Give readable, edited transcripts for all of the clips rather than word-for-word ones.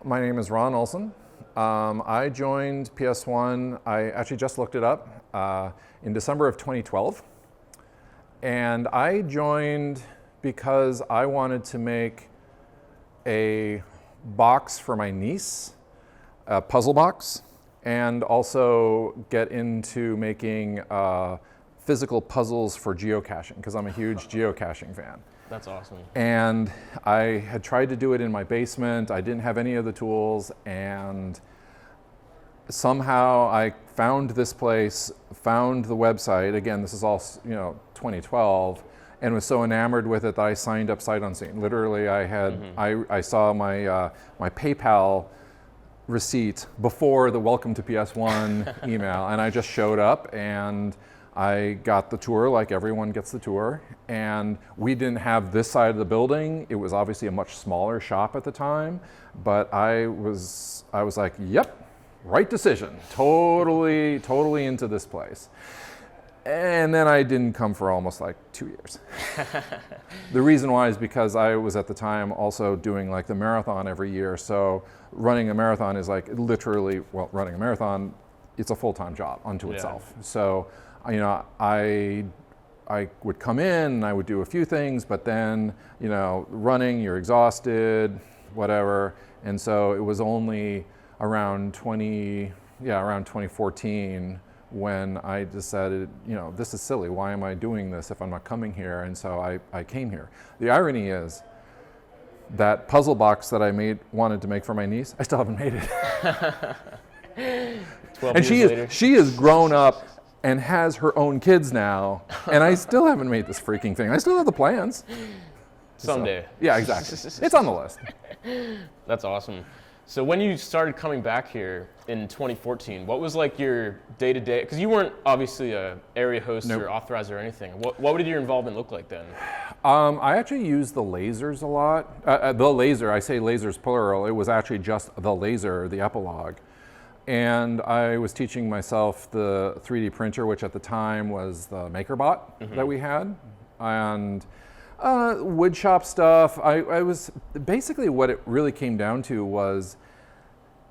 My name is Ron Olson. I joined PS1, I actually just looked it up, in December of 2012. And I joined because I wanted to make a box for my niece, a puzzle box, and also get into making physical puzzles for geocaching, because I'm a huge geocaching fan. That's awesome. And I had tried to do it in my basement. I didn't have any of the tools, and somehow I found this place, found the website. Again, this is all 2012, and was so enamored with it that I signed up sight unseen. Literally, I had I saw my my PayPal receipt before the welcome to PS1 email, and I just showed up and I got the tour like everyone gets the tour, and we didn't have this side of the building. It was obviously a much smaller shop at the time, but I was like, yep, right decision. Totally into this place. And then I didn't come for almost like 2 years. The reason why is because I was at the time also doing like the marathon every year. So running a marathon is like literally, well, running a marathon, it's a full-time job unto itself. So, I would come in and I would do a few things, but then, running, you're exhausted, whatever. And so it was only around 2014 when I decided, this is silly. Why am I doing this if I'm not coming here? And so I came here. The irony is that puzzle box that I wanted to make for my niece, I still haven't made it. 12 and years later. she is grown up and has her own kids now, and I still haven't made this freaking thing. I still have the plans. Someday. So, yeah, exactly. It's on the list. That's awesome. So when you started coming back here in 2014, what was like your day-to-day? Because you weren't obviously a area host or authorizer or anything. What did your involvement look like then? I actually used the lasers a lot. The laser, I say lasers plural, it was actually just the laser, the epilogue. And I was teaching myself the 3D printer, which at the time was the MakerBot that we had. And wood shop stuff. I was basically, what it really came down to was,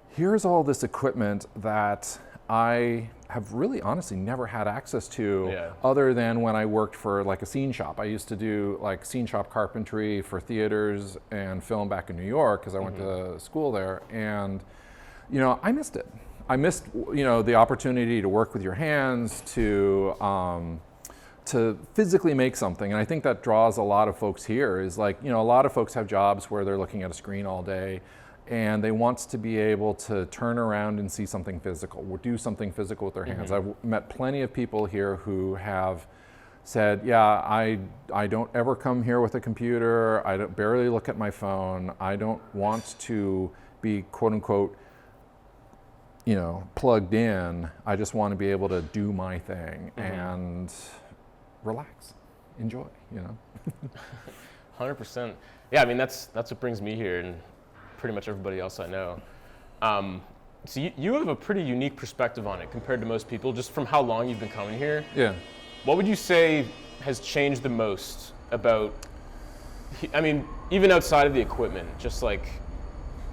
here's all this equipment that I have really honestly never had access to other than when I worked for like a scene shop. I used to do like scene shop carpentry for theaters and film back in New York because I went to school there, and I missed it. I missed the opportunity to work with your hands, to physically make something. And I think that draws a lot of folks here is like, a lot of folks have jobs where they're looking at a screen all day and they want to be able to turn around and see something physical, or do something physical with their hands. I've met plenty of people here who have said, yeah, I don't ever come here with a computer. I barely look at my phone. I don't want to be quote unquote, plugged in. I just want to be able to do my thing and relax, enjoy, 100%. Yeah, I mean, that's what brings me here and pretty much everybody else I know. So you have a pretty unique perspective on it compared to most people, just from how long you've been coming here. Yeah. What would you say has changed the most about, I mean, even outside of the equipment, just like,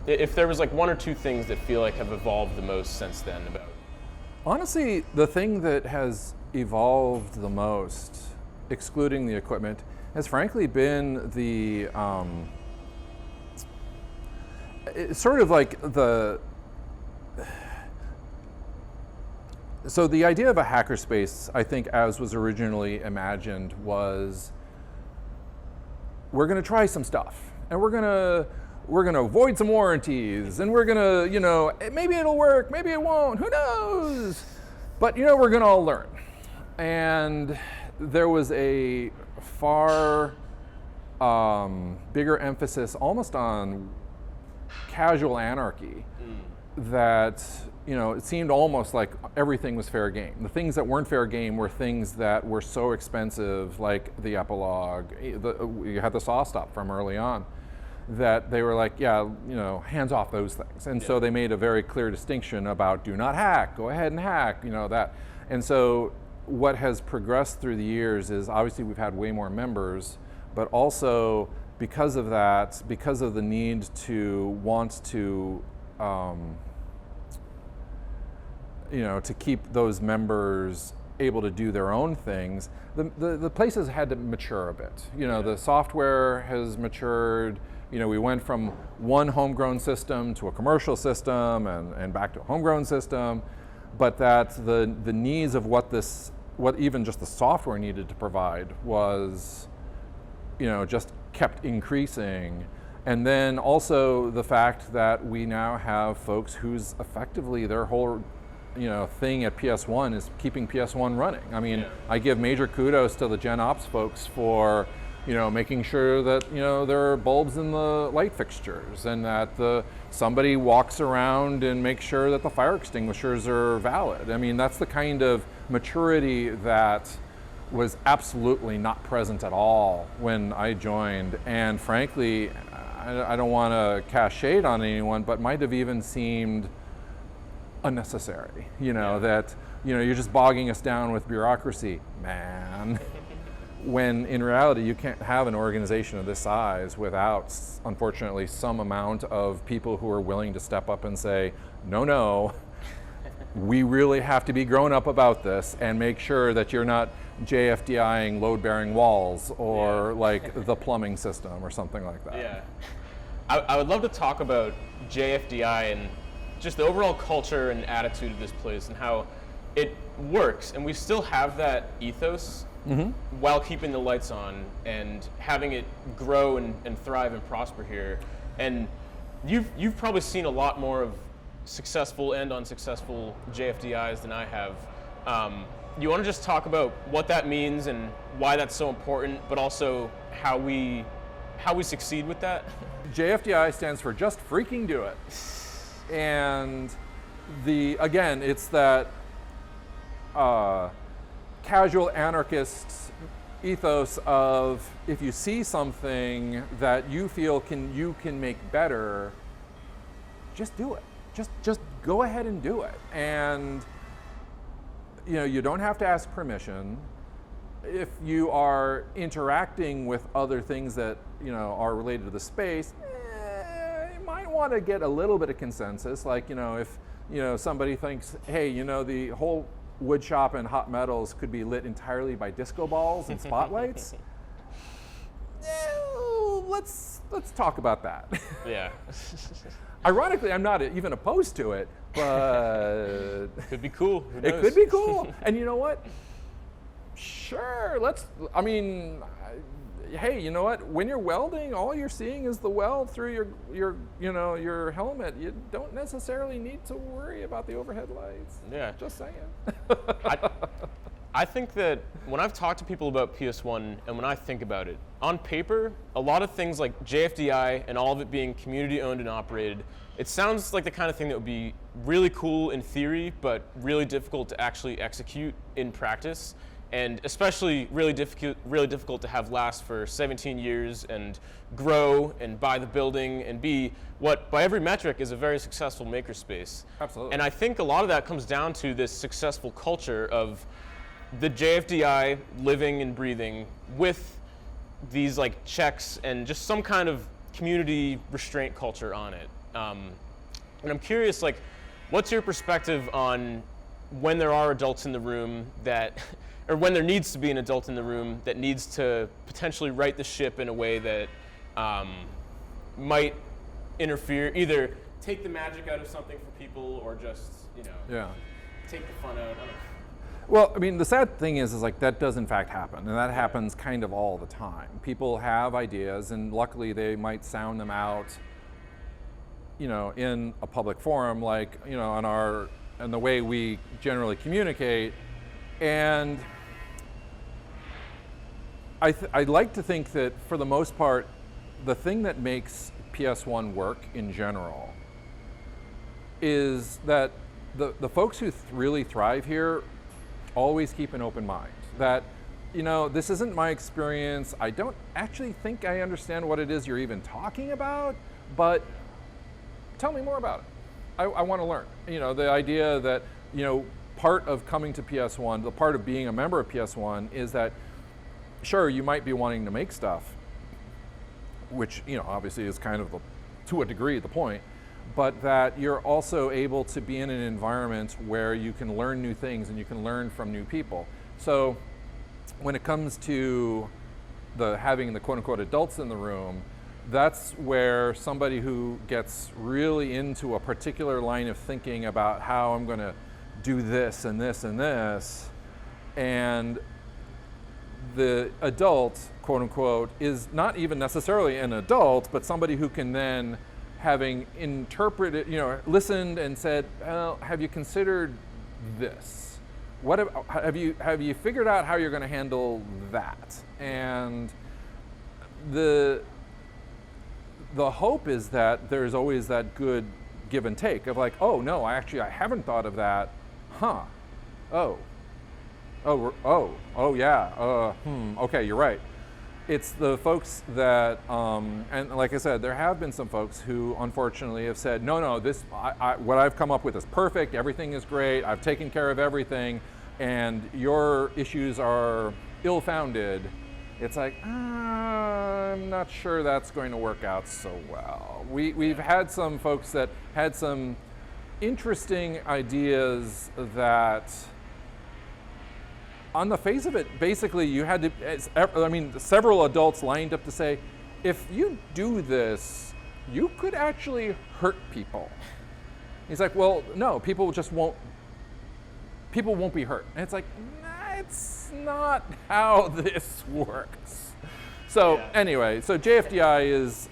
if there was like one or two things that feel like have evolved the most since then about? Honestly, the thing that has evolved the most, excluding the equipment, has frankly been the, it's sort of like so the idea of a hackerspace, I think, as was originally imagined, was we're going to try some stuff, and we're going to avoid some warranties, and we're gonna, maybe it'll work, maybe it won't, who knows? But we're gonna all learn. And there was a far bigger emphasis almost on casual anarchy that, it seemed almost like everything was fair game. The things that weren't fair game were things that were so expensive, like the epilogue, you had the saw stop from early on, that they were like, hands off those things. And so they made a very clear distinction about do not hack, go ahead and hack, that. And so what has progressed through the years is obviously we've had way more members, but also because of that, because of the need to want to, to keep those members able to do their own things, the places had to mature a bit. The software has matured. We went from one homegrown system to a commercial system and back to a homegrown system, but that the needs of what even just the software needed to provide was, just kept increasing. And then also the fact that we now have folks whose effectively their whole thing at PS1 is keeping PS1 running. I mean, I give major kudos to the Gen Ops folks for making sure that there are bulbs in the light fixtures, and that somebody walks around and makes sure that the fire extinguishers are valid. I mean, that's the kind of maturity that was absolutely not present at all when I joined, and frankly, I don't want to cast shade on anyone, but might have even seemed unnecessary. That you're just bogging us down with bureaucracy, man. When in reality, you can't have an organization of this size without, unfortunately, some amount of people who are willing to step up and say, no, we really have to be grown up about this and make sure that you're not JFDIing load-bearing walls or like the plumbing system or something like that. Yeah. I would love to talk about JFDI and just the overall culture and attitude of this place and how it works. And we still have that ethos while keeping the lights on and having it grow and thrive and prosper here. And you've probably seen a lot more of successful and unsuccessful JFDIs than I have. You want to just talk about what that means and why that's so important, but also how we succeed with that? JFDI stands for just freaking do it. And again, it's that casual anarchist ethos of, if you see something that you feel you can make better, just do it. Just go ahead and do it. And you don't have to ask permission. If you are interacting with other things that are related to the space, you might want to get a little bit of consensus. Like if somebody thinks, hey, the whole wood shop and hot metals could be lit entirely by disco balls and spotlights. Let's talk about that. Yeah. Ironically, I'm not even opposed to it, but could be cool. It could be cool. And you know what? Sure, hey, you know what? When you're welding, all you're seeing is the weld through your helmet. You don't necessarily need to worry about the overhead lights. Yeah. Just saying. I think that when I've talked to people about PS1 and when I think about it, on paper, a lot of things like JFDI and all of it being community owned and operated, it sounds like the kind of thing that would be really cool in theory, but really difficult to actually execute in practice. And especially really difficult to have last for 17 years and grow and buy the building and be what, by every metric, is a very successful makerspace. Absolutely. And I think a lot of that comes down to this successful culture of the JFDI living and breathing with these like checks and just some kind of community restraint culture on it. And I'm curious, like, what's your perspective on when there are adults in the room that or when there needs to be an adult in the room that needs to potentially right the ship in a way that might interfere, either take the magic out of something for people or just, take the fun out. I don't know. Well, I mean, the sad thing is like that does in fact happen, and that happens kind of all the time. People have ideas, and luckily they might sound them out, in a public forum, like, on the way we generally communicate. And I'd like to think that for the most part, the thing that makes PS1 work in general is that the folks who really thrive here always keep an open mind. That, this isn't my experience. I don't actually think I understand what it is you're even talking about, but tell me more about it. I want to learn. The idea that, part of coming to PS1, the part of being a member of PS1 is that, sure, you might be wanting to make stuff, which, obviously is kind of to a degree the point, but that you're also able to be in an environment where you can learn new things and you can learn from new people. So when it comes to having the quote unquote adults in the room, that's where somebody who gets really into a particular line of thinking about how I'm going to do this and this and this, and the adult, quote unquote, is not even necessarily an adult, but somebody who can then, having interpreted, listened and said, well, have you considered this? What have you figured out how you're going to handle that? And the hope is that there's always that good give and take of like, oh no, I haven't thought of that. Huh. Oh yeah. Okay, you're right. It's the folks that, and like I said, there have been some folks who unfortunately have said, no, this, what I've come up with is perfect, everything is great, I've taken care of everything, and your issues are ill-founded. It's like, I'm not sure that's going to work out so well. We've had some folks that had some interesting ideas that, on the face of it, basically you had to, several adults lined up to say, if you do this, you could actually hurt people. He's like, well, no, people won't be hurt. And it's like, nah, it's not how this works. So anyway, so JFDI is,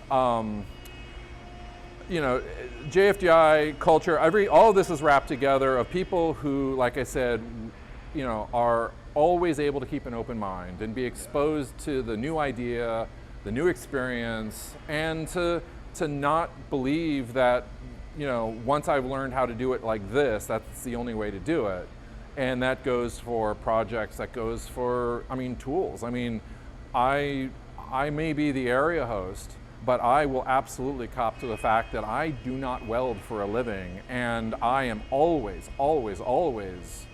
JFDI culture, all of this is wrapped together of people who, like I said, are always able to keep an open mind and be exposed to the new idea, the new experience, and to not believe that, once I've learned how to do it like this, that's the only way to do it. And that goes for projects, that goes for, tools. I may be the area host, but I will absolutely cop to the fact that I do not weld for a living, and I am always, always, always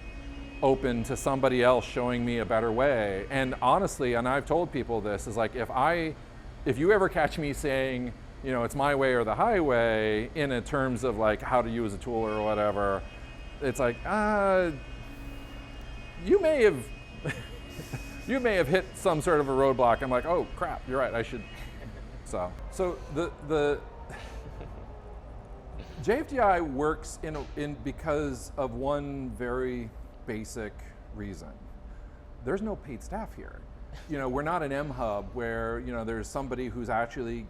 open to somebody else showing me a better way. And honestly, and I've told people this, is like, if you ever catch me saying, it's my way or the highway in terms of like how to use a tool or whatever, it's like, you may have hit some sort of a roadblock. I'm like, oh crap, you're right, I should. So the JFDI works in because of one very basic reason. There's no paid staff here. We're not an M hub where, there's somebody who's actually,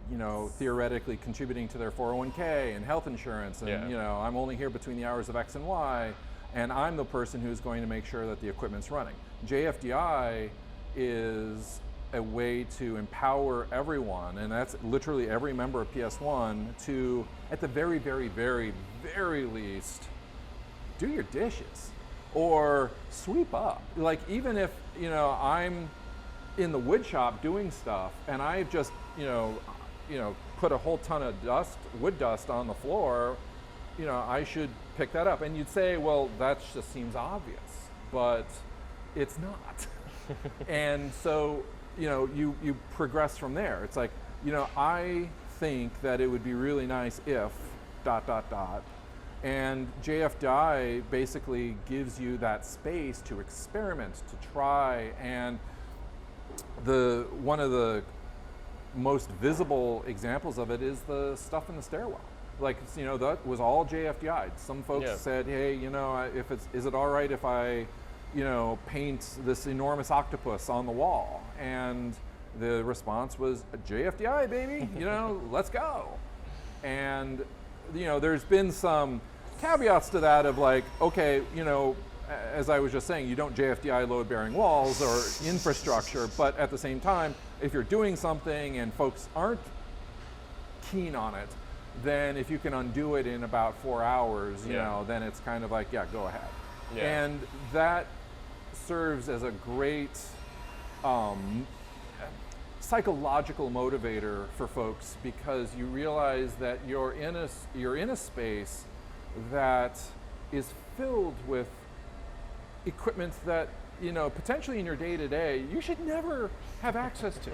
theoretically contributing to their 401k and health insurance, and I'm only here between the hours of X and Y, and I'm the person who's going to make sure that the equipment's running. JFDI is a way to empower everyone, and that's literally every member of PS1, to, at the very, very, very, very least, do your dishes or sweep up. Like, even if, I'm in the wood shop doing stuff and I just, put a whole ton of wood dust on the floor, I should pick that up. And you'd say, well, that just seems obvious, but it's not. And so, you progress from there. It's like, I think that it would be really nice if ... And JFDI basically gives you that space to experiment, to try, and one of the most visible examples of it is the stuff in the stairwell. Like, that was all JFDI. Some folks said, hey, is it all right if I, paint this enormous octopus on the wall? And the response was, JFDI, baby, let's go. And, there's been some caveats to that of like, okay, as I was just saying, you don't JFDI load-bearing walls or infrastructure, but at the same time, if you're doing something and folks aren't keen on it, then if you can undo it in about 4 hours, then it's kind of like, go ahead. Yeah. And that serves as a great psychological motivator for folks, because you realize that you're in a space that is filled with equipment that potentially in your day-to-day you should never have access to.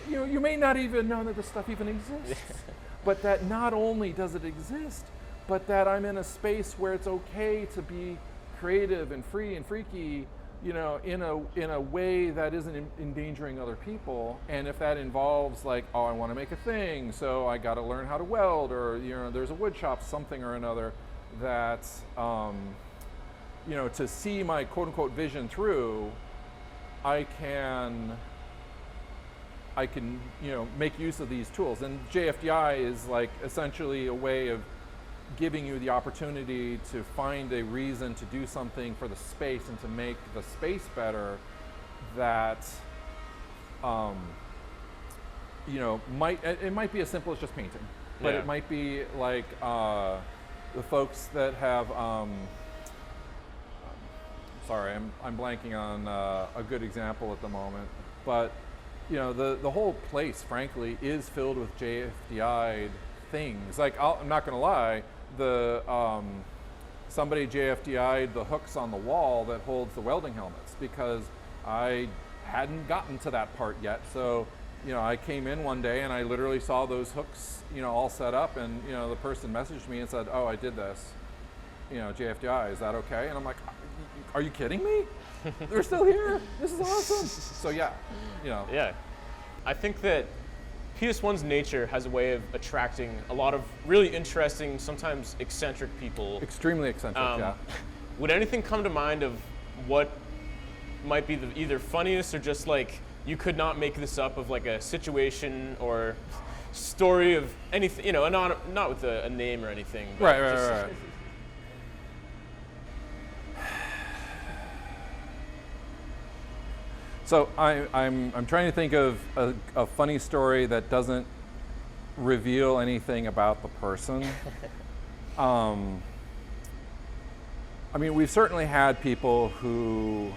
you may not even know that this stuff even exists, but that not only does it exist, but that I'm in a space where it's okay to be creative and free and freaky, in a way that isn't endangering other people. And if that involves like, oh, I want to make a thing, so I got to learn how to weld, or there's a wood shop, something or another, that to see my quote unquote vision through, I can make use of these tools. And JFDI is like essentially a way of giving you the opportunity to find a reason to do something for the space and to make the space better that it might be as simple as just painting, but it might be like the folks that have sorry, I'm blanking on a good example at the moment, but the whole place frankly is filled with JFDI'd things. Like I'm not gonna lie, somebody JFDI'd the hooks on the wall that holds the welding helmets because I hadn't gotten to that part yet. So, I came in one day and I literally saw those hooks, all set up, and the person messaged me and said, "Oh, I did this. JFDI, is that okay?" And I'm like, "Are you kidding me? They're still here. This is awesome." So yeah. I think that PS1's nature has a way of attracting a lot of really interesting, sometimes eccentric people. Extremely eccentric, yeah. Would anything come to mind of what might be the either funniest or just like you could not make this up, of like a situation or story of anything, not with a name or anything. Right. So I'm trying to think of a funny story that doesn't reveal anything about the person. We've certainly had people who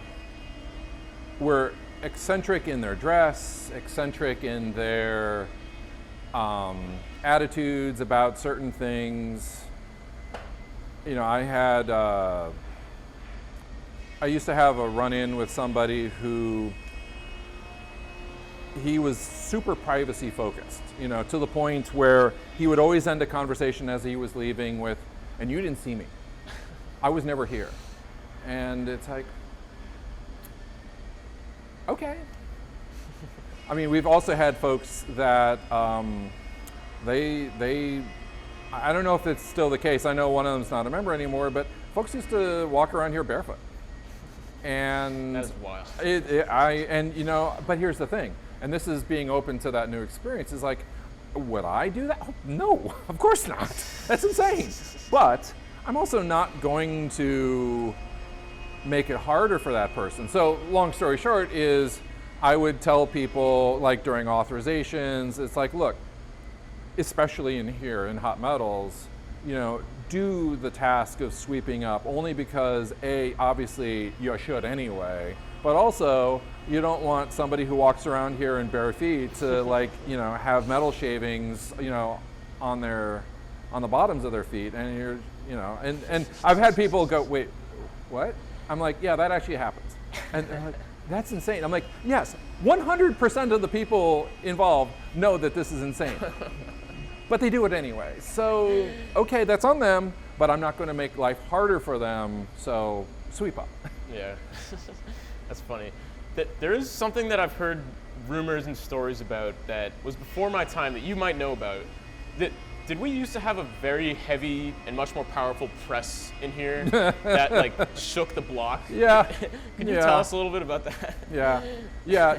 were eccentric in their dress, eccentric in their attitudes about certain things. I used to have a run-in with somebody who he was super privacy focused, to the point where he would always end a conversation as he was leaving with, "And you didn't see me. I was never here." And it's like, okay. We've also had folks that they I don't know if it's still the case. I know one of them's not a member anymore, but folks used to walk around here barefoot. And that is wild. But here's the thing, and this is being open to that new experience, is like, would I do that? Oh, no, of course not. That's insane. But I'm also not going to make it harder for that person. So long story short is, I would tell people, like during authorizations, it's like, look, especially in here in hot metals, do the task of sweeping up, only because obviously you should anyway, but also you don't want somebody who walks around here in bare feet to have metal shavings, on the bottoms of their feet, and and I've had people go, "Wait, what?" I'm like, "Yeah, that actually happens." And they're like, "That's insane." I'm like, "Yes, 100% of the people involved know that this is insane." But they do it anyway. So, okay, that's on them, but I'm not going to make life harder for them, so sweep up. Yeah, that's funny. There is something that I've heard rumors and stories about that was before my time that you might know about. Did we used to have a very heavy and much more powerful press in here that shook the block? Yeah. Can you tell us a little bit about that? Yeah.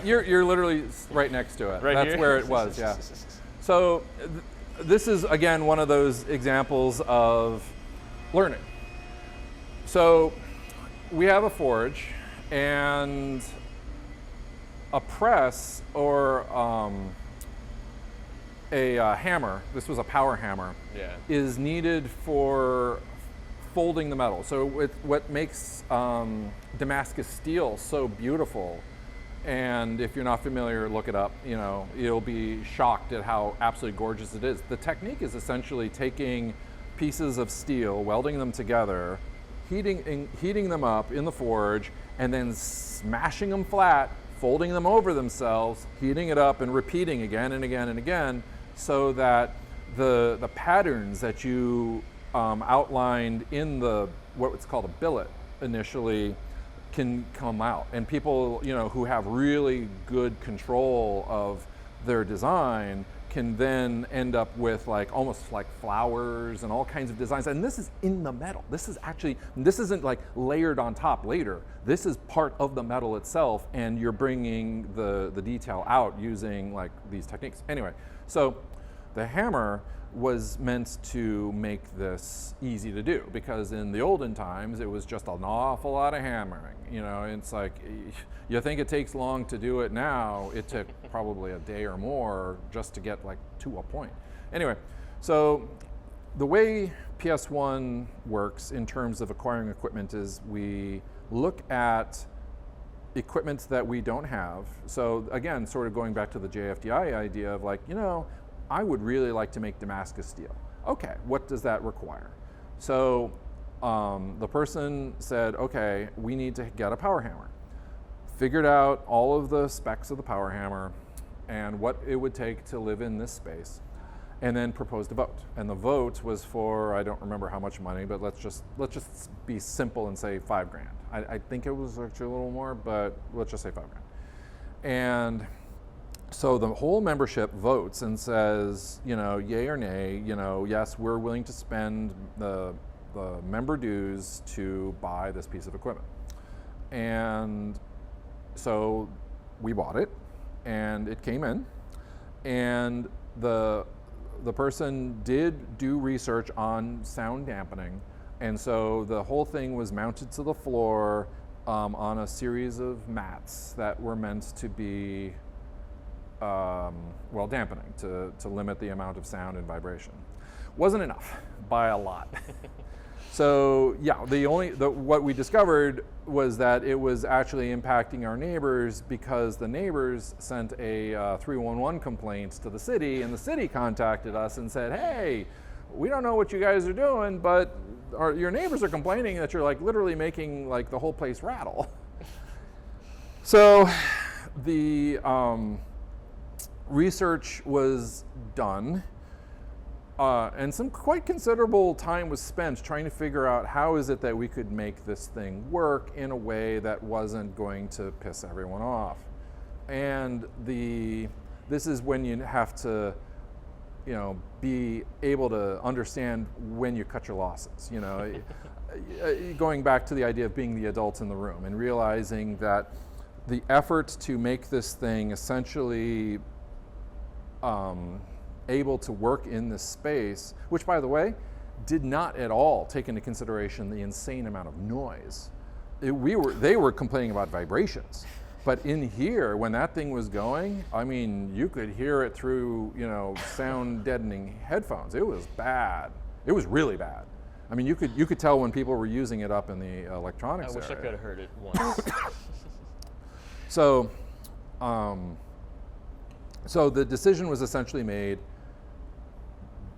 You're literally right next to it. Right That's here? Where it was. Yeah. So this is again one of those examples of learning. So we have a forge and a press or a hammer. This was a power hammer. Yeah. Is needed for folding the metal. So what makes Damascus steel so beautiful, and if you're not familiar, look it up, you'll be shocked at how absolutely gorgeous it is. The technique is essentially taking pieces of steel, welding them together, heating them up in the forge, and then smashing them flat folding them over themselves, heating it up, and repeating again and again and again, so that the patterns that you outlined in the what's called a billet initially can come out. And people, who have really good control of their design can then end up with almost like flowers and all kinds of designs. And this is in the metal. This isn't like layered on top later. This is part of the metal itself, and you're bringing the detail out using like these techniques. Anyway, so the hammer was meant to make this easy to do, because in the olden times it was just an awful lot of hammering. It's like, you think it takes long to do it now, it took probably a day or more just to get to a point. Anyway, so the way PS1 works in terms of acquiring equipment is we look at equipment that we don't have. So again, sort of going back to the JFDI idea of I would really like to make Damascus steel. Okay, what does that require? So the person said, okay, we need to get a power hammer. Figured out all of the specs of the power hammer and what it would take to live in this space, and then proposed a vote. And the vote was for, I don't remember how much money, but let's just be simple and say $5,000. I think it was actually a little more, but let's just say $5,000. And so the whole membership votes and says, yay or nay, yes, we're willing to spend the member dues to buy this piece of equipment. And so we bought it, and it came in, and the person did do research on sound dampening, and so the whole thing was mounted to the floor on a series of mats that were meant to be dampening to limit the amount of sound and vibration. Wasn't enough by a lot. So yeah, what we discovered was that it was actually impacting our neighbors, because the neighbors sent a 311 complaint to the city, and the city contacted us and said, hey, we don't know what you guys are doing, but your neighbors are complaining that you're literally making the whole place rattle. So the research was done, and some quite considerable time was spent trying to figure out how is it that we could make this thing work in a way that wasn't going to piss everyone off. And this is when you have to be able to understand when you cut your losses. Going back to the idea of being the adult in the room and realizing that the effort to make this thing essentially able to work in this space, which by the way, did not at all take into consideration the insane amount of noise. They were complaining about vibrations, but in here, when that thing was going, I mean, you could hear it through, sound deadening headphones. It was bad. It was really bad. I mean, you could tell when people were using it up in the electronics area. I wish I could have heard it once. So, so the decision was essentially made,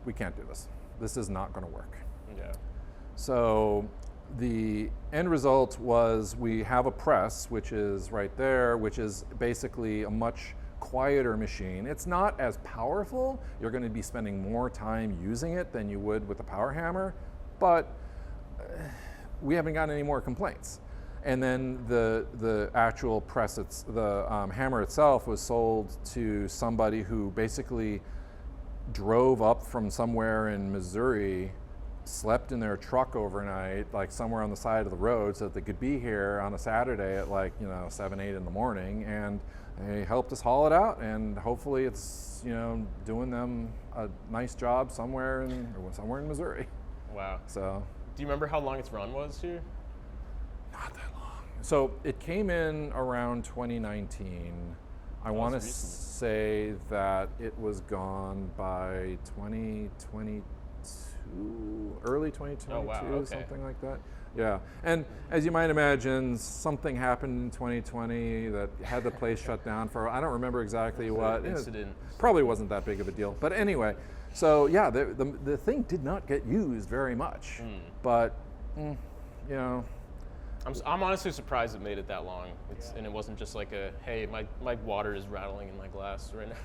we can't do this. This is not going to work. Yeah. So the end result was we have a press, which is right there, which is basically a much quieter machine. It's not as powerful. You're going to be spending more time using it than you would with a power hammer, but we haven't gotten any more complaints. And then the actual press, the hammer itself was sold to somebody who basically drove up from somewhere in Missouri, slept in their truck overnight, somewhere on the side of the road, so that they could be here on a Saturday at 7, 8 in the morning, and they helped us haul it out, and hopefully it's doing them a nice job somewhere in Missouri. Wow. So. Do you remember how long its run was here? Not that long. So it came in around 2019. I want to say that it was gone by 2022, early 2022, oh, wow. Okay. Something like that. Yeah, and as you might imagine, something happened in 2020 that had the place shut down for, I don't remember exactly what. Incident. Probably wasn't that big of a deal. But anyway, so yeah, the thing did not get used very much. But, I'm honestly surprised it made it that long. And it wasn't just like hey, my water is rattling in my glass right now.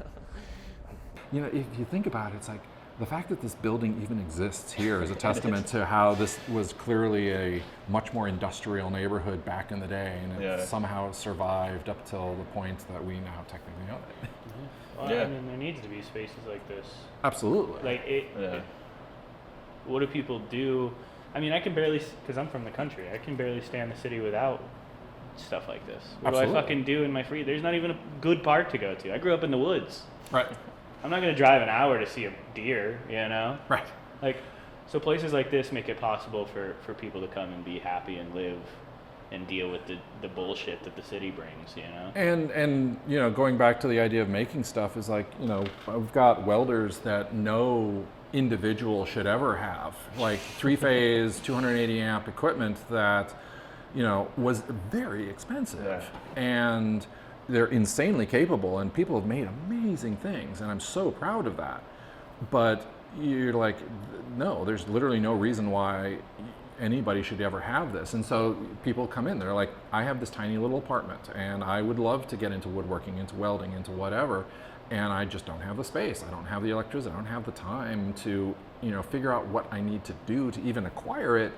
You know, if you think about it, it's like the fact that this building even exists here is a testament to how this was clearly a much more industrial neighborhood back in the day, and it somehow survived up till the point that we now technically own it. Well, I mean, there needs to be spaces like this. Absolutely. Like what do people do? I mean, I can barely, because I'm from the country, I can barely stay in the city without stuff like this. What do I fucking do in my free? There's not even a good park to go to. I grew up in the woods. Right. I'm not going to drive an hour to see a deer, you know? Right. Like, so places like this make it possible for people to come and be happy and live and deal with the bullshit that the city brings, you know? And you know, going back to the idea of making stuff is like, you know, we've got welders that no individual should ever have, like 3-phase 280 amp equipment that, you know, was very expensive, and they're insanely capable, and people have made amazing things, and I'm so proud of that. But you're like, no, there's literally no reason why anybody should ever have this. And so people come in, they're like, I have this tiny little apartment and I would love to get into woodworking, into welding, into whatever, and I just don't have the space. I don't have the electricity. I don't have the time to, you know, figure out what I need to do to even acquire it.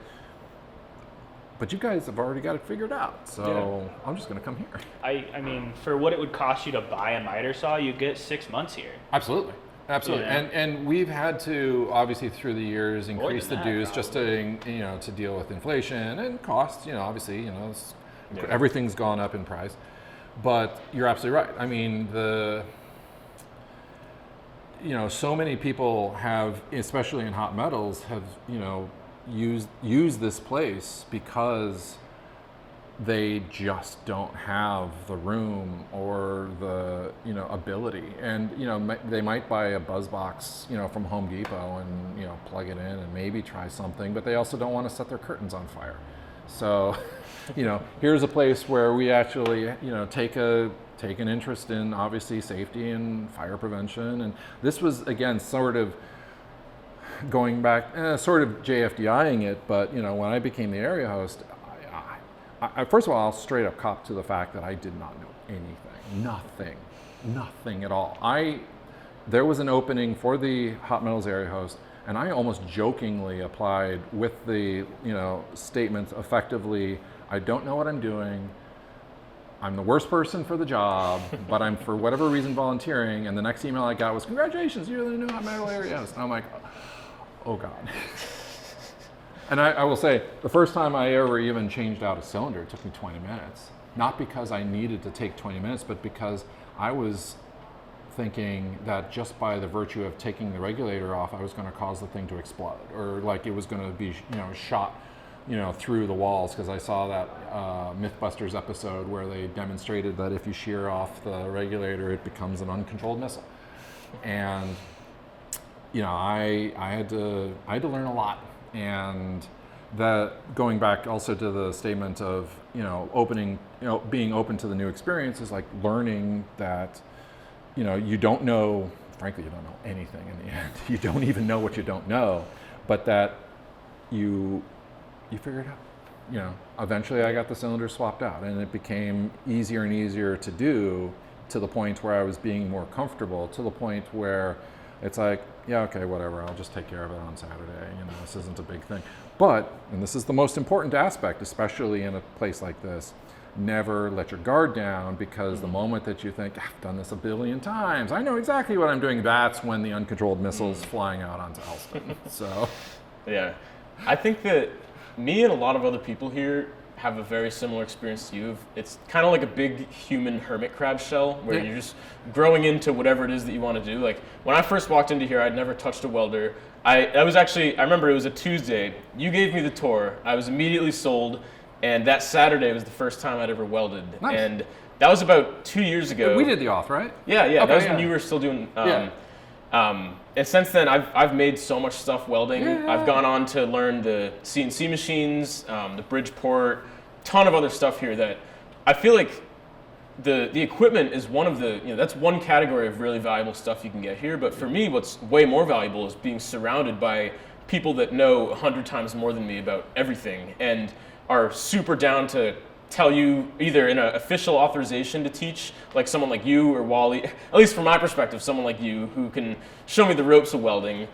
But you guys have already got it figured out, so I'm just going to come here. I mean, for what it would cost you to buy a miter saw, you get 6 months here. Absolutely. Absolutely. Yeah. And we've had to, obviously through the years, increase the dues just to, you know, to deal with inflation and costs. You know, obviously, you know, everything's gone up in price. But you're absolutely right. I mean, you know, so many people have, especially in hot metals, have, you know, use this place because they just don't have the room or the, you know, ability. And, you know, they might buy a buzz box, you know, from Home Depot and, you know, plug it in and maybe try something, but they also don't want to set their curtains on fire. So, you know, here's a place where we actually, you know, take an interest in obviously safety and fire prevention. And this was, again, sort of going back, sort of JFDIing it, but, you know, when I became the area host, I first of all, I'll straight up cop to the fact that I did not know anything, nothing at all. There was an opening for the Hot Metals area host, and I almost jokingly applied with the, you know, statement effectively, I don't know what I'm doing. I'm the worst person for the job, but I'm for whatever reason volunteering. And the next email I got was, congratulations, you're the new Hot Metal area host. And I'm like, oh God. And I will say, the first time I ever even changed out a cylinder, it took me 20 minutes. Not because I needed to take 20 minutes, but because I was thinking that just by the virtue of taking the regulator off, I was going to cause the thing to explode, or like it was going to be, you know, shot, you know, through the walls, because I saw that Mythbusters episode where they demonstrated that if you shear off the regulator, it becomes an uncontrolled missile. And, you know, I had to learn a lot. And that, going back also to the statement of, you know, being open to the new experience, is like learning that, you know, you don't know, frankly, you don't know anything in the end. You don't even know what you don't know, but that you figure it out. You know, eventually I got the cylinder swapped out, and it became easier and easier to do, to the point where I was being more comfortable, to the point where it's like, yeah, okay, whatever, I'll just take care of it on Saturday. You know, this isn't a big thing. But, and this is the most important aspect, especially in a place like this, never let your guard down, because the moment that you think, I've done this a billion times, I know exactly what I'm doing, that's when the uncontrolled missile's flying out onto Olson. So. Yeah. I think that me and a lot of other people here have a very similar experience to you. It's kind of like a big human hermit crab shell where you're just growing into whatever it is that you want to do. Like when I first walked into here, I'd never touched a welder. I remember it was a Tuesday. You gave me the tour. I was immediately sold, and that Saturday was the first time I'd ever welded. Nice. And that was about 2 years ago. We did the auth, right? Yeah. Okay, that was when you were still doing. And since then, I've made so much stuff welding. Yeah. I've gone on to learn the CNC machines, the Bridgeport, ton of other stuff here that I feel like the equipment is one of the, you know, that's one category of really valuable stuff you can get here. But for me, what's way more valuable is being surrounded by people that know 100 times more than me about everything. And are super down to tell you either in an official authorization to teach, like someone like you or Wally, at least from my perspective, someone like you who can show me the ropes of welding,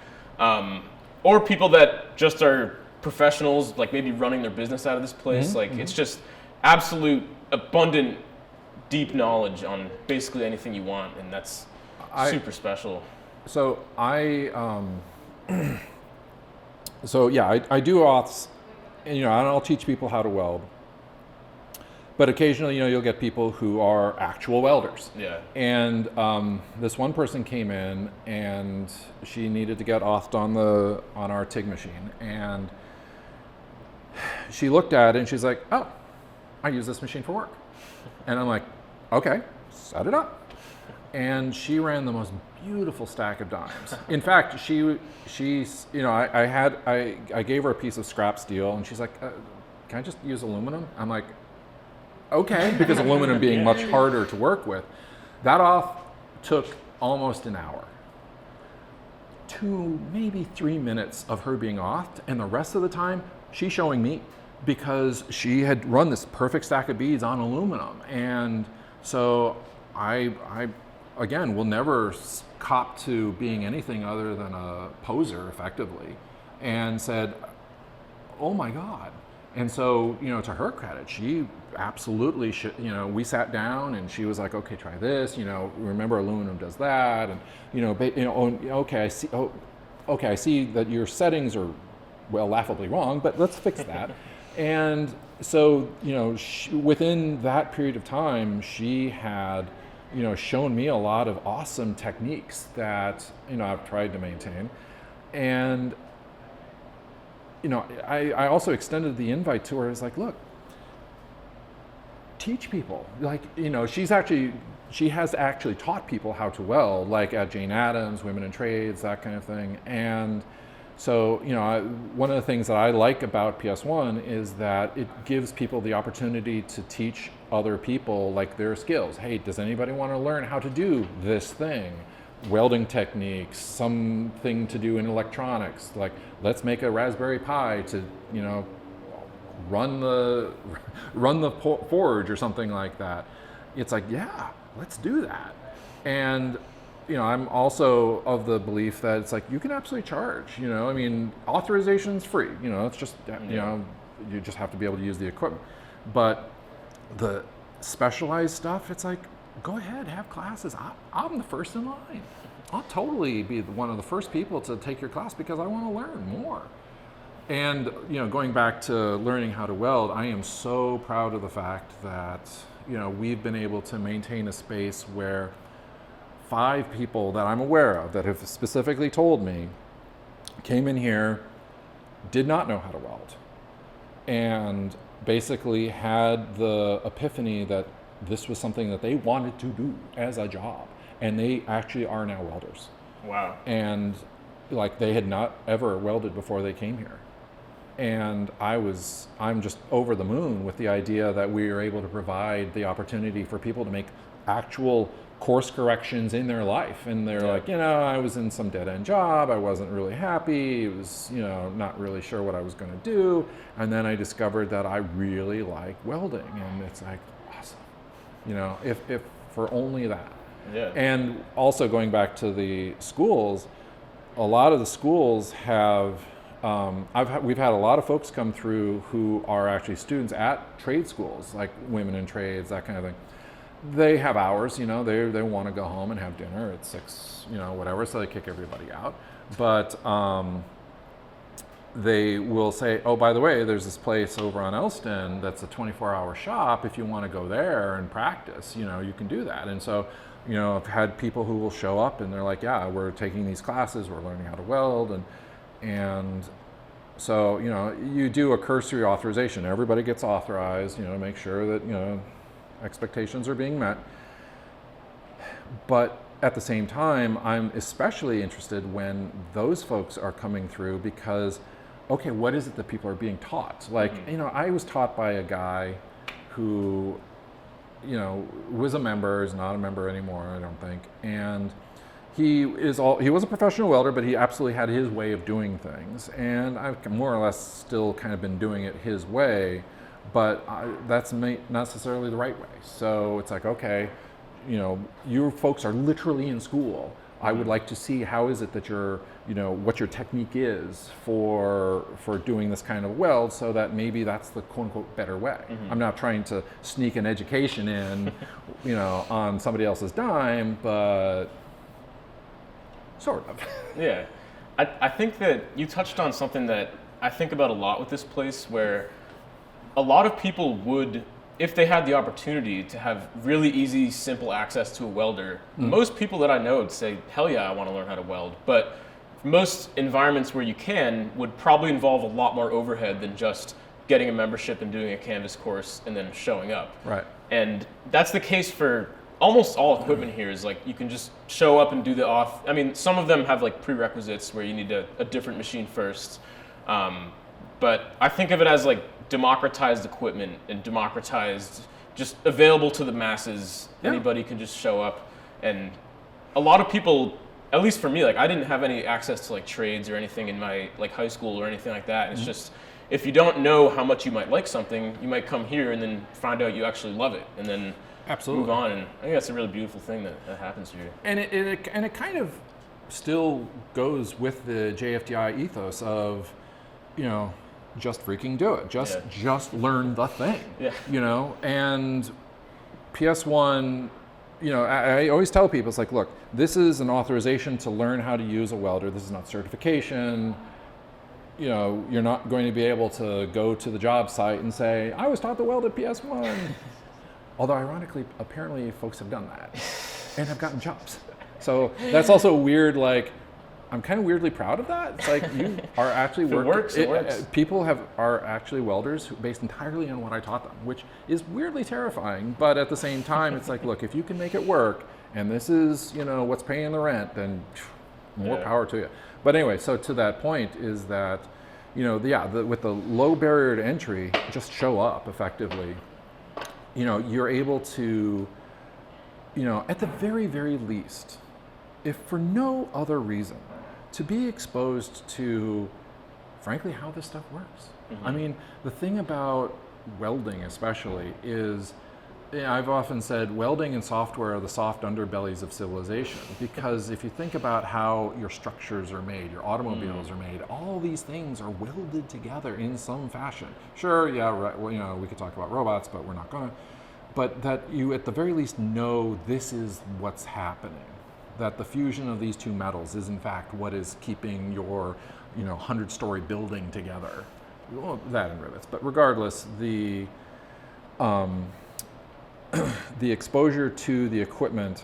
or people that just are professionals, like maybe running their business out of this place. It's just absolute abundant, deep knowledge on basically anything you want, and that's super special. So I do auths, and I'll teach people how to weld. But occasionally, you'll get people who are actual welders. Yeah. And this one person came in, and she needed to get authed on our TIG machine, and she looked at it and she's like, "Oh, I use this machine for work." And I'm like, "Okay, set it up." And she ran the most beautiful stack of dimes. In fact, I gave her a piece of scrap steel, and she's like, "Can I just use aluminum?" I'm like, "Okay," because aluminum being much harder to work with. That auth took almost an hour. 2, maybe 3 minutes of her being authed, and the rest of the time, she's showing me, because she had run this perfect stack of beads on aluminum. And so I again, will never cop to being anything other than a poser, effectively, and said, "Oh my God." And so, to her credit, she absolutely should, we sat down and she was like, "Okay, try this, remember aluminum does that." And, "Okay, I see, I see that your settings are, well, laughably wrong, but let's fix that." And so, within that period of time, she had, shown me a lot of awesome techniques that, I've tried to maintain. And, I also extended the invite to her. It's like, "Look, teach people." Like, she has actually taught people how to weld, like at Jane Addams, Women in Trades, that kind of thing. And so, one of the things that I like about PS1 is that it gives people the opportunity to teach other people, like, their skills. Hey, does anybody want to learn how to do this thing? Welding techniques, something to do in electronics, like let's make a Raspberry Pi to, run the forge or something like that. It's like, yeah, let's do that. And I'm also of the belief that it's like, you can absolutely charge, authorization's free, it's just, you just have to be able to use the equipment. But the specialized stuff, it's like, go ahead, have classes. I'm the first in line. I'll totally be one of the first people to take your class because I want to learn more. And, going back to learning how to weld, I am so proud of the fact that, we've been able to maintain a space where 5 people that I'm aware of that have specifically told me came in here, did not know how to weld, and basically had the epiphany that this was something that they wanted to do as a job, and they actually are now welders. Wow. And like, they had not ever welded before they came here. And I'm just over the moon with the idea that we are able to provide the opportunity for people to make actual course corrections in their life. And they're like, I was in some dead-end job, I wasn't really happy, it was, not really sure what I was going to do. And then I discovered that I really like welding, and it's like, awesome. If for only that. Yeah. And also, going back to the schools, a lot of the schools have, we've had a lot of folks come through who are actually students at trade schools, like Women in Trades, that kind of thing. They have hours, they want to go home and have dinner at 6, whatever, so they kick everybody out. But they will say, "Oh, by the way, there's this place over on Elston that's a 24-hour shop. If you want to go there and practice, you can do that." And so, I've had people who will show up and they're like, "Yeah, we're taking these classes, we're learning how to weld." And so, you do a cursory authorization. Everybody gets authorized, to make sure that, expectations are being met. But at the same time, I'm especially interested when those folks are coming through, because, okay, what is it that people are being taught? Like, I was taught by a guy who, was a member, is not a member anymore, I don't think. And he was a professional welder, but he absolutely had his way of doing things, and I've more or less still kind of been doing it his way, but that's not necessarily the right way. So it's like, okay, you know, you folks are literally in school. I would like to see how is it that what your technique is for doing this kind of weld, so that maybe that's the quote unquote better way. I'm not trying to sneak an education in, you know, on somebody else's dime, but sort of. Yeah. I think that you touched on something that I think about a lot with this place, where a lot of people would, if they had the opportunity to have really easy, simple access to a welder, most people that I know would say, hell yeah, I want to learn how to weld. But most environments where you can would probably involve a lot more overhead than just getting a membership and doing a Canvas course and then showing up. Right. And that's the case for almost all equipment here. Is like you can just show up and do the off. I mean, some of them have like prerequisites where you need a different machine first. But I think of it as like democratized equipment and democratized, just available to the masses. Yeah. Anybody can just show up. And a lot of people, at least for me, like I didn't have any access to like trades or anything in my like high school or anything like that. It's just, if you don't know how much you might like something, you might come here and then find out you actually love it, and then Absolutely. move on. And I think that's a really beautiful thing that happens here. And it kind of still goes with the JFDI ethos of, you know, just freaking do it. Just learn the thing. Yeah. You know, and PS1, you know, I always tell people, it's like, look, this is an authorization to learn how to use a welder. This is not certification. You know, you're not going to be able to go to the job site and say, I was taught to weld at PS1. Although ironically, apparently folks have done that and have gotten jobs. So that's also weird, like, I'm kind of weirdly proud of that. It's like you are actually working. It works. People are actually welders based entirely on what I taught them, which is weirdly terrifying. But at the same time, it's like, look, if you can make it work, and this is, you know, what's paying the rent, then more power to you. But anyway, so to that point is that, you know, with the low barrier to entry, just show up effectively. You know, you're able to, you know, at the very, very least, if for no other reason, to be exposed to, frankly, how this stuff works. I mean, the thing about welding especially is, I've often said welding and software are the soft underbellies of civilization, because if you think about how your structures are made, your automobiles are made, all these things are welded together in some fashion. Sure, yeah, right, well, you know, we could talk about robots, but we're not gonna. But that you at the very least know this is what's happening, that the fusion of these two metals is in fact what is keeping your, you know, 100-story building together. Well, that and rivets, but regardless, the exposure to the equipment,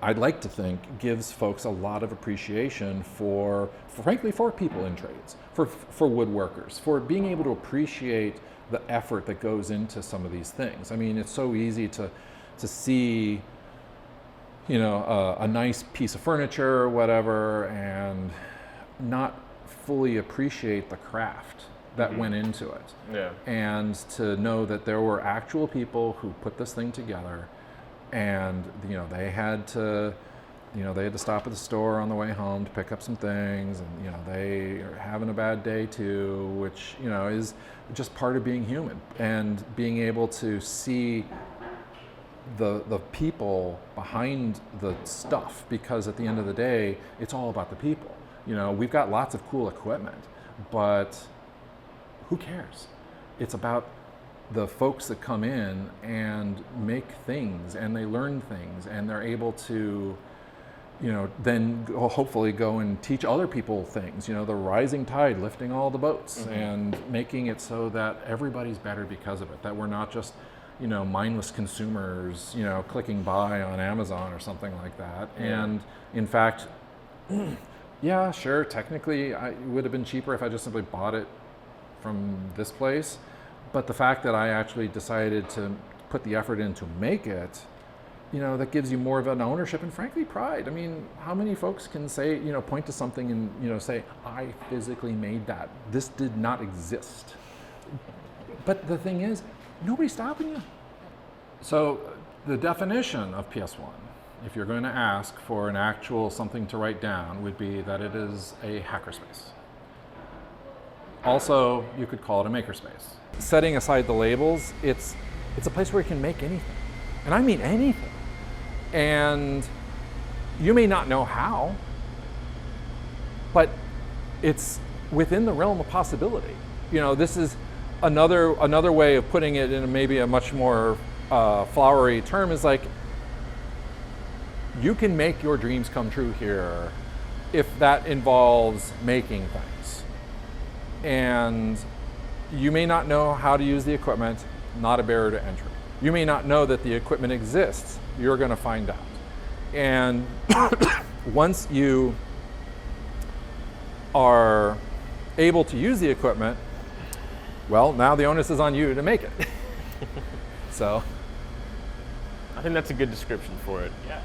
I'd like to think, gives folks a lot of appreciation frankly, for people in trades, for woodworkers, for being able to appreciate the effort that goes into some of these things. I mean, it's so easy to see, you know, a nice piece of furniture or whatever, and not fully appreciate the craft that went into it. Yeah. And to know that there were actual people who put this thing together, and, you know, they had to stop at the store on the way home to pick up some things, and, you know, they are having a bad day too, which, you know, is just part of being human, and being able to see the people behind the stuff, because at the end of the day, it's all about the people. You know, we've got lots of cool equipment, but who cares? It's about the folks that come in and make things, and they learn things, and they're able to, you know, then hopefully go and teach other people things. You know, the rising tide lifting all the boats, and making it so that everybody's better because of it, that we're not just, you know, mindless consumers, you know, clicking buy on Amazon or something like that. And in fact, yeah, sure, technically it would have been cheaper if I just simply bought it from this place, but the fact that I actually decided to put the effort in to make it, you know, that gives you more of an ownership and frankly pride. I mean, how many folks can say, you know, point to something and, you know, say, I physically made that. This did not exist. But the thing is, nobody's stopping you. So the definition of PS1 if you're going to ask for an actual something to write down, would be that it is a hackerspace. Also, you could call it a makerspace. Setting aside the labels, it's a place where you can make anything. And I mean anything. And you may not know how, but it's within the realm of possibility. You know, this is another way of putting it in maybe a much more flowery term is like, you can make your dreams come true here if that involves making things. And you may not know how to use the equipment, not a barrier to entry. You may not know that the equipment exists, you're going to find out. And once you are able to use the equipment, well, now the onus is on you to make it. So I think that's a good description for it. Yeah.